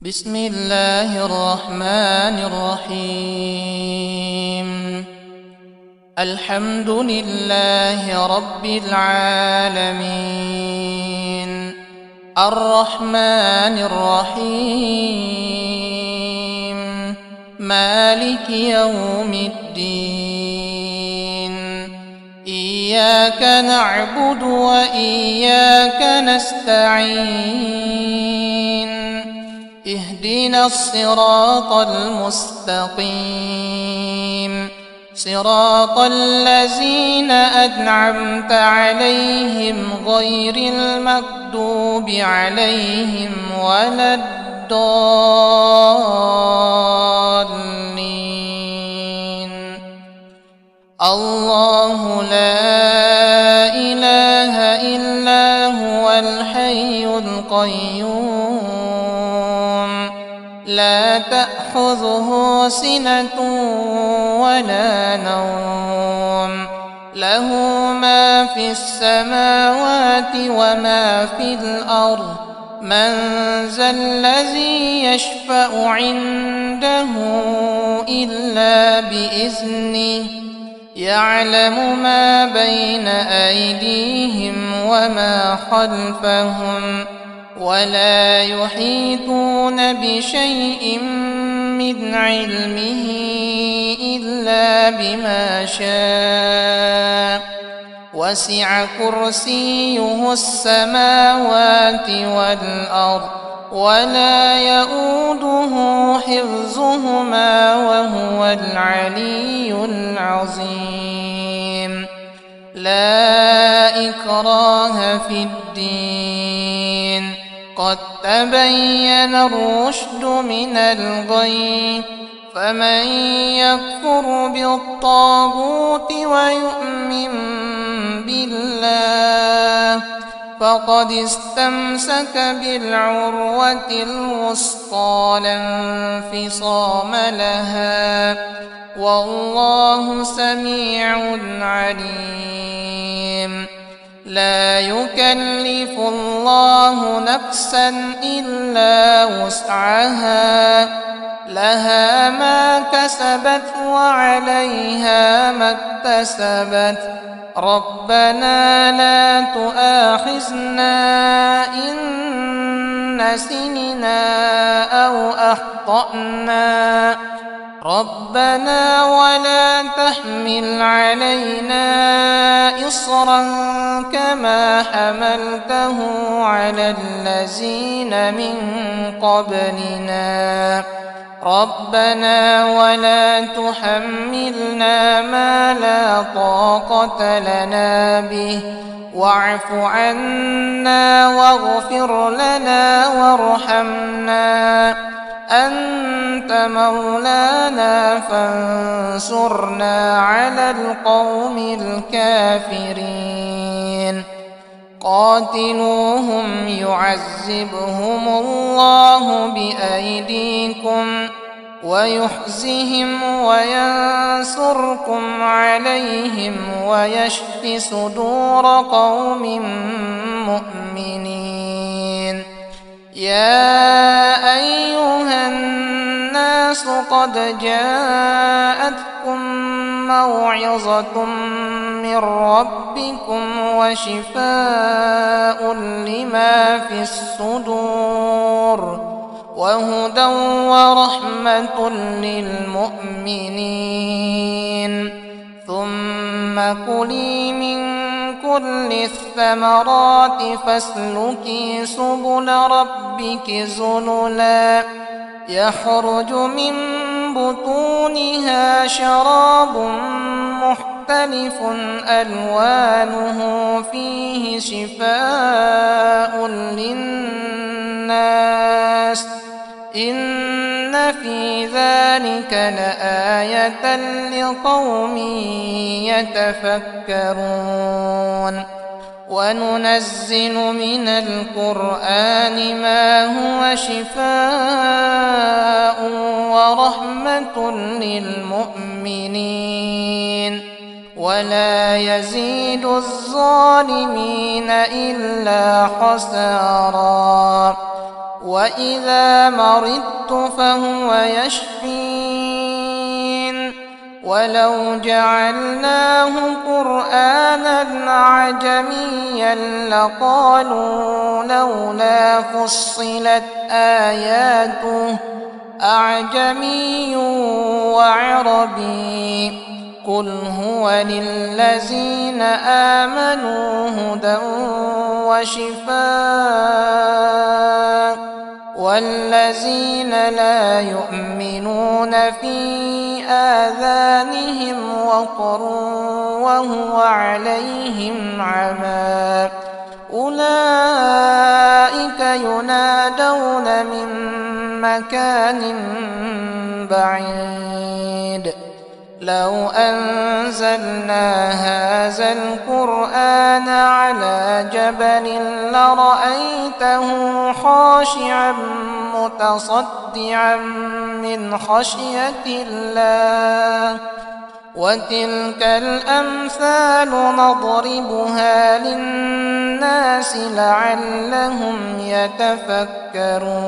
بسم الله الرحمن الرحيم. الحمد لله رب العالمين، الرحمن الرحيم، مالك يوم الدين. إياك نعبد وإياك نستعين. اهدنا الصراط المستقيم، صراط الذين أنعمت عليهم غير المغضوب عليهم ولا الضالين. الله لا إله إلا هو الحي القيوم، لا تأخذه سنة ولا نوم، له ما في السماوات وما في الأرض. من ذا الذي يشفع عنده إلا بإذنه، يعلم ما بين أيديهم وما خلفهم، ولا يحيطون بشيء من علمه إلا بما شاء. وسع كرسيه السماوات والأرض، ولا يؤوده حفظهما وهو العلي العظيم. لا إكراه في الدين، قد تبين الرشد من الغي. فمن يكفر بالطاغوت ويؤمن بالله فقد استمسك بالعروة الوثقى لا انفصام لها، والله سميع عليم. لا يكلف الله نفسا إلا وسعها، لها ما كسبت وعليها ما اكتسبت. ربنا لا تؤاخذنا إن نسينا أو أخطأنا، ربنا ولا تحمل علينا إصرا كما حملته على الذين من قبلنا. ربنا ولا تحملنا ما لا طاقة لنا به، واعف عنا واغفر لنا وارحمنا، أنت مولانا فانصرنا على القوم الكافرين. قاتلوهم يعذبهم الله بأيديكم ويخزهم وينصركم عليهم ويشف صدور قوم مؤمنين. يا أيها الناس قد جاءتكم موعظة من ربكم وشفاء لما في الصدور وهدى ورحمة للمؤمنين. ثم كلي من كل الثمرات فاسلكي سبل ربك ذللا، يخرج من بطونها شراب مختلف ألوانه فيه شفاء للناس، إن في ذلك لآية لقوم يتفكرون. وننزل من القرآن ما هو شفاء ورحمة للمؤمنين، ولا يزيد الظالمين إلا خسارا. وإذا مرضت فهو يشفين ولو جعلناه قرآنا عجميا لقالوا لولا فصلت آياته أعجمي وعربي قل هو للذين آمنوا هدى وشفاء والذين لا يؤمنون في آذانهم وقر وهو عليهم عمى أولئك ينادون من مكان بعيد لو أنزلنا هذا القرآن على جبل لرأيته خاشعا متصدعا من خشية الله وتلك الأمثال نضربها للناس لعلهم يتفكرون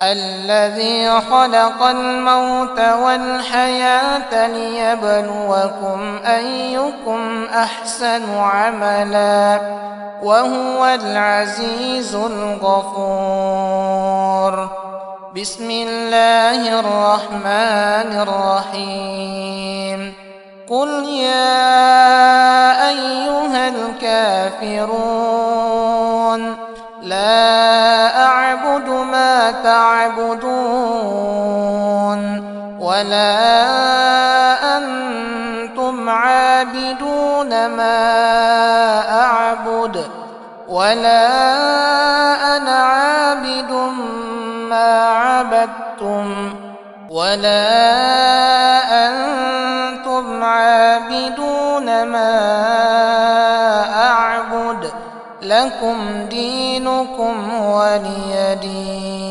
الذي خلق الموت والحياة ليبلوكم أيكم أحسن عملا وهو العزيز الغفور بسم الله الرحمن الرحيم قل يا أيها الكافرون لا أعبد ما تعبدون ولا أنتم عابدون ما أعبد ولا أنا عابد ما عبدتم ولا أنتم عابدون ما أعبد لكم دينكم ولي دين